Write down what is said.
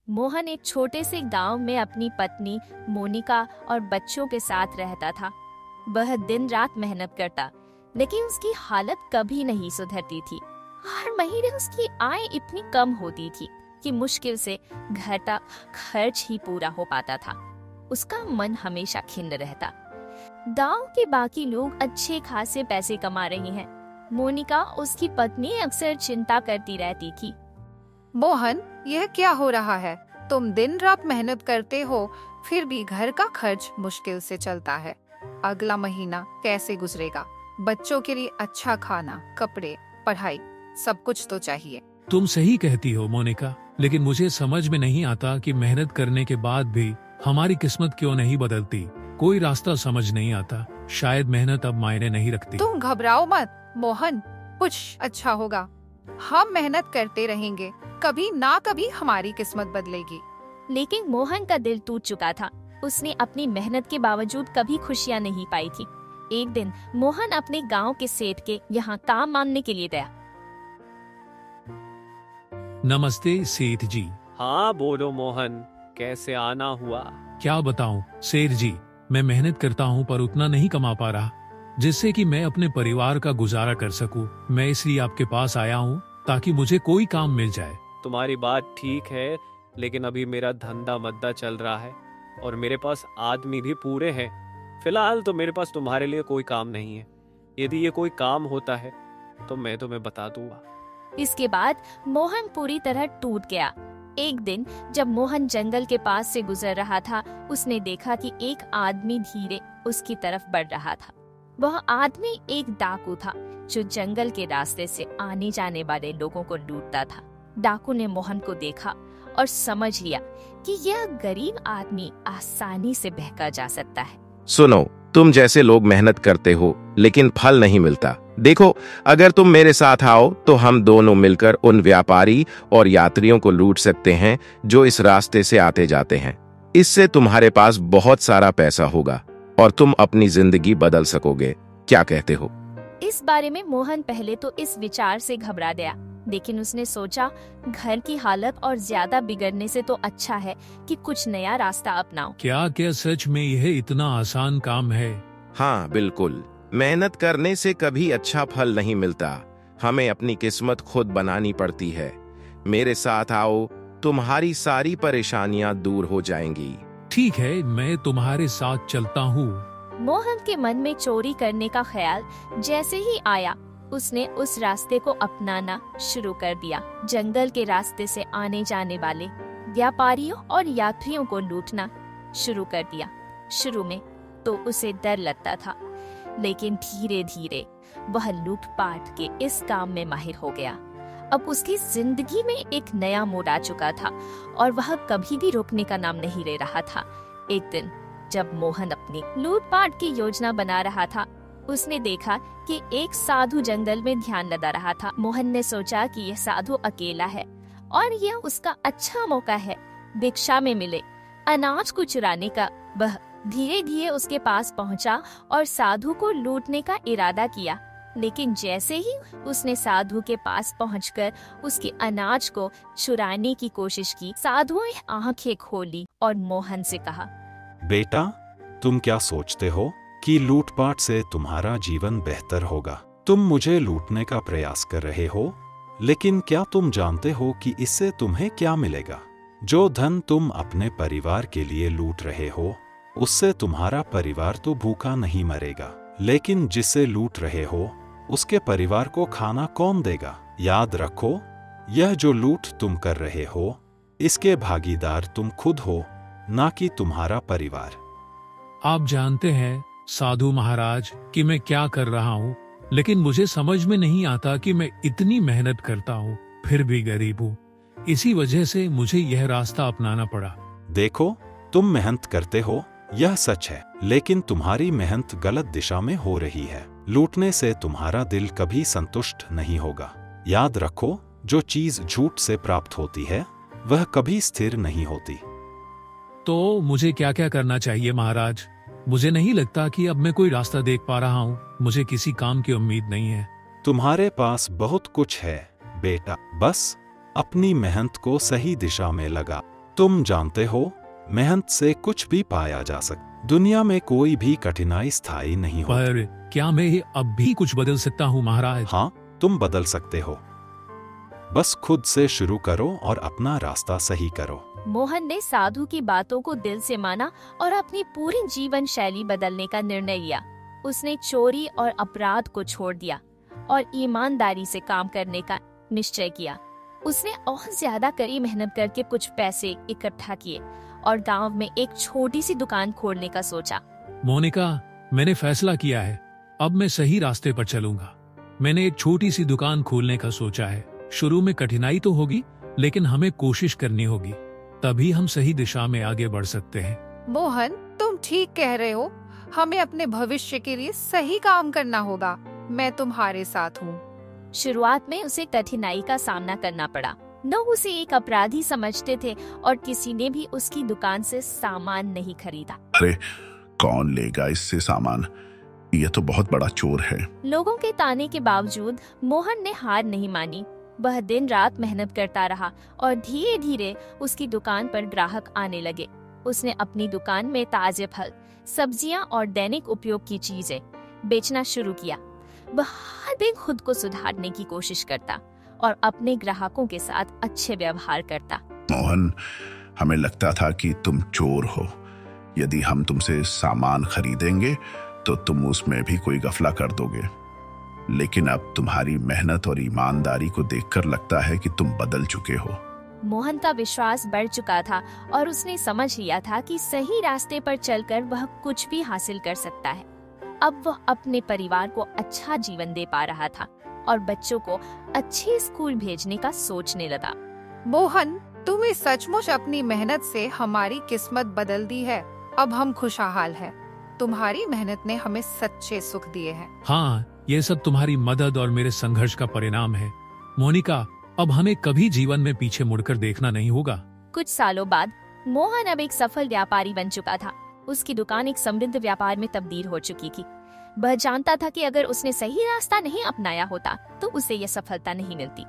मोहन एक छोटे से गांव में अपनी पत्नी मोनिका और बच्चों के साथ रहता था। वह दिन रात मेहनत करता, लेकिन उसकी हालत कभी नहीं सुधरती थी। हर महीने उसकी आय इतनी कम होती थी कि मुश्किल से घर का खर्च ही पूरा हो पाता था। उसका मन हमेशा खिन्न रहता। गांव के बाकी लोग अच्छे खासे पैसे कमा रहे हैं। मोनिका, उसकी पत्नी, अक्सर चिंता करती रहती थी। मोहन, यह क्या हो रहा है? तुम दिन रात मेहनत करते हो, फिर भी घर का खर्च मुश्किल से चलता है। अगला महीना कैसे गुजरेगा? बच्चों के लिए अच्छा खाना, कपड़े, पढ़ाई, सब कुछ तो चाहिए। तुम सही कहती हो मोनिका, लेकिन मुझे समझ में नहीं आता कि मेहनत करने के बाद भी हमारी किस्मत क्यों नहीं बदलती। कोई रास्ता समझ नहीं आता। शायद मेहनत अब मायने नहीं रखती। तुम घबराओ मत मोहन, कुछ अच्छा होगा। हम मेहनत करते रहेंगे, कभी ना कभी हमारी किस्मत बदलेगी। लेकिन मोहन का दिल टूट चुका था। उसने अपनी मेहनत के बावजूद कभी खुशियां नहीं पाई थी। एक दिन मोहन अपने गांव के सेठ के यहाँ काम मांगने के लिए गया। नमस्ते सेठ जी। हाँ बोलो मोहन, कैसे आना हुआ? क्या बताऊं सेठ जी, मैं मेहनत करता हूं पर उतना नहीं कमा पा रहा जिससे कि मैं अपने परिवार का गुजारा कर सकूं। मैं इसलिए आपके पास आया हूं ताकि मुझे कोई काम मिल जाए। तुम्हारी बात ठीक है, लेकिन अभी मेरा धंधा मद्दा चल रहा है और मेरे पास आदमी भी पूरे हैं। फिलहाल तो मेरे पास तुम्हारे लिए कोई काम नहीं है। यदि ये कोई काम होता है तो मैं तुम्हें बता दूंगा। इसके बाद मोहन पूरी तरह टूट गया। एक दिन जब मोहन जंगल के पास से गुजर रहा था, उसने देखा कि एक आदमी धीरे उसकी तरफ बढ़ रहा था। वह आदमी एक डाकू था जो जंगल के रास्ते से आने जाने वाले लोगों को लूटता था। डाकू ने मोहन को देखा और समझ लिया कि यह गरीब आदमी आसानी से बहका जा सकता है। सुनो, तुम जैसे लोग मेहनत करते हो लेकिन फल नहीं मिलता। देखो, अगर तुम मेरे साथ आओ तो हम दोनों मिलकर उन व्यापारी और यात्रियों को लूट सकते हैं जो इस रास्ते से आते जाते हैं। इससे तुम्हारे पास बहुत सारा पैसा होगा और तुम अपनी जिंदगी बदल सकोगे। क्या कहते हो? इस बारे में मोहन पहले तो इस विचार से घबरा गया, लेकिन उसने सोचा घर की हालत और ज्यादा बिगड़ने से तो अच्छा है कि कुछ नया रास्ता अपनाओ। क्या सच में यह इतना आसान काम है? हाँ बिल्कुल, मेहनत करने से कभी अच्छा फल नहीं मिलता। हमें अपनी किस्मत खुद बनानी पड़ती है। मेरे साथ आओ, तुम्हारी सारी परेशानियां दूर हो जाएंगी। ठीक है, मैं तुम्हारे साथ चलता हूँ। मोहन के मन में चोरी करने का ख्याल जैसे ही आया, उसने उस रास्ते को अपनाना शुरू कर दिया। जंगल के रास्ते से आने जाने वाले व्यापारियों और यात्रियों को लूटना शुरू कर दिया। शुरू में तो उसे डर लगता था, लेकिन धीरे धीरे वह लूटपाट के इस काम में माहिर हो गया। अब उसकी जिंदगी में एक नया मोड़ आ चुका था और वह कभी भी रुकने का नाम नहीं ले रहा था। एक दिन जब मोहन अपनी लूटपाट की योजना बना रहा था, उसने देखा कि एक साधु जंगल में ध्यान लगा रहा था। मोहन ने सोचा कि यह साधु अकेला है और यह उसका अच्छा मौका है भिक्षा में मिले अनाज को चुराने का। वह धीरे धीरे उसके पास पहुंचा और साधु को लूटने का इरादा किया। लेकिन जैसे ही उसने साधु के पास पहुंचकर उसके अनाज को चुराने की कोशिश की, साधु ने आंखें खोली और मोहन से कहा, बेटा, तुम क्या सोचते हो कि लूटपाट से तुम्हारा जीवन बेहतर होगा? तुम मुझे लूटने का प्रयास कर रहे हो, लेकिन क्या तुम जानते हो कि इससे तुम्हें क्या मिलेगा? जो धन तुम अपने परिवार के लिए लूट रहे हो, उससे तुम्हारा परिवार तो भूखा नहीं मरेगा, लेकिन जिसे लूट रहे हो उसके परिवार को खाना कौन देगा? याद रखो, यह जो लूट तुम कर रहे हो, इसके भागीदार तुम खुद हो, ना कि तुम्हारा परिवार। आप जानते हैं साधु महाराज कि मैं क्या कर रहा हूँ, लेकिन मुझे समझ में नहीं आता कि मैं इतनी मेहनत करता हूँ फिर भी गरीब हूँ। इसी वजह से मुझे यह रास्ता अपनाना पड़ा। देखो, तुम मेहनत करते हो, यह सच है, लेकिन तुम्हारी मेहनत गलत दिशा में हो रही है। लूटने से तुम्हारा दिल कभी संतुष्ट नहीं होगा। याद रखो, जो चीज झूठ से प्राप्त होती है वह कभी स्थिर नहीं होती। तो मुझे क्या क्या करना चाहिए महाराज? मुझे नहीं लगता कि अब मैं कोई रास्ता देख पा रहा हूँ। मुझे किसी काम की उम्मीद नहीं है। तुम्हारे पास बहुत कुछ है बेटा, बस अपनी मेहनत को सही दिशा में लगा। तुम जानते हो, मेहनत से कुछ भी पाया जा सकता। दुनिया में कोई भी कठिनाई स्थायी नहीं होती। पर क्या मैं अब भी कुछ बदल सकता हूँ महाराज? हाँ, तुम बदल सकते हो। बस खुद से शुरू करो और अपना रास्ता सही करो। मोहन ने साधु की बातों को दिल से माना और अपनी पूरी जीवन शैली बदलने का निर्णय लिया। उसने चोरी और अपराध को छोड़ दिया और ईमानदारी से काम करने का निश्चय किया। उसने और ज्यादा कड़ी मेहनत करके कुछ पैसे इकट्ठा किए और गांव में एक छोटी सी दुकान खोलने का सोचा। मोनिका, मैंने फैसला किया है, अब मैं सही रास्ते पर चलूंगा। मैंने एक छोटी सी दुकान खोलने का सोचा है। शुरू में कठिनाई तो होगी, लेकिन हमें कोशिश करनी होगी, तभी हम सही दिशा में आगे बढ़ सकते हैं। मोहन, तुम ठीक कह रहे हो। हमें अपने भविष्य के लिए सही काम करना होगा। मैं तुम्हारे साथ हूँ। शुरुआत में उसे कठिनाई का सामना करना पड़ा। लोग उसे एक अपराधी समझते थे और किसी ने भी उसकी दुकान से सामान नहीं खरीदा। अरे, कौन लेगा इससे सामान? ये तो बहुत बड़ा चोर है। लोगों के ताने के बावजूद मोहन ने हार नहीं मानी। वह दिन रात मेहनत करता रहा और धीरे धीरे उसकी दुकान पर ग्राहक आने लगे। उसने अपनी दुकान में ताजे फल, सब्जियां और दैनिक उपयोग की चीजें बेचना शुरू किया। वह हर दिन खुद को सुधारने की कोशिश करता और अपने ग्राहकों के साथ अच्छे व्यवहार करता। मोहन, हमें लगता था कि तुम चोर हो। यदि हम तुमसे सामान खरीदेंगे तो तुम उसमें भी कोई गफला कर दोगे, लेकिन अब तुम्हारी मेहनत और ईमानदारी को देखकर लगता है कि तुम बदल चुके हो। मोहन का विश्वास बढ़ चुका था और उसने समझ लिया था कि सही रास्ते पर चलकर वह कुछ भी हासिल कर सकता है। अब वह अपने परिवार को अच्छा जीवन दे पा रहा था और बच्चों को अच्छे स्कूल भेजने का सोचने लगा। मोहन, तुमने सचमुच अपनी मेहनत से हमारी किस्मत बदल दी है। अब हम खुशहाल हैं। तुम्हारी मेहनत ने हमें सच्चे सुख दिए हैं। हाँ, ये सब तुम्हारी मदद और मेरे संघर्ष का परिणाम है। मोनिका, अब हमें कभी जीवन में पीछे मुड़कर देखना नहीं होगा। कुछ सालों बाद मोहन अब एक सफल व्यापारी बन चुका था। उसकी दुकान एक समृद्ध व्यापार में तब्दील हो चुकी थी। वह जानता था कि अगर उसने सही रास्ता नहीं अपनाया होता तो उसे यह सफलता नहीं मिलती।